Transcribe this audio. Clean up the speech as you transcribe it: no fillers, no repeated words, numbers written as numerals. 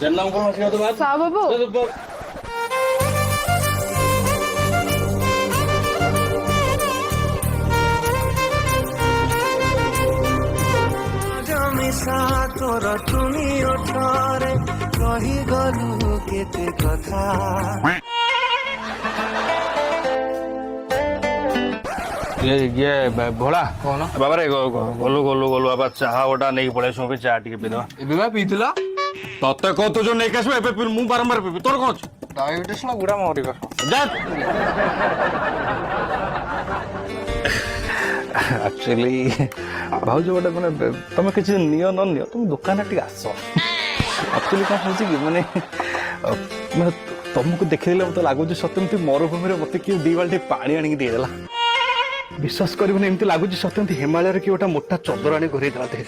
नाम कौन है तो बात साहु बाबू मिसा तोर तुनी ओठरे कही गलु केते कथा ये भोला कौन बाबा रे गोलू गोलू गोलू बाबा चाहा ओटा नहीं पड़े सो भी चाहा टिके पिदो ଏବେ ପିଇଥିଲା तते को तो जो नहीं कसबे एबे मु बारंबार पिबी तोर कोन ଡାଇବେଟିସ୍ ନା ବୁଢା ମରିବ जा एक्चुअली भाउज गोटे माने तुम किसी नियो न नियो तुम दुकान टी आस एक्चुअली कौन होची कि माने मैं तुमको देखिले मत लागुच सत्यमती मरुभूमि रे मते कि दी बाल्टी पानी आनी दे देला विश्वास करबो एमती लागुच सत्यमती हिमालय रे कि ओटा मोटा चदर आनी घरे देला दे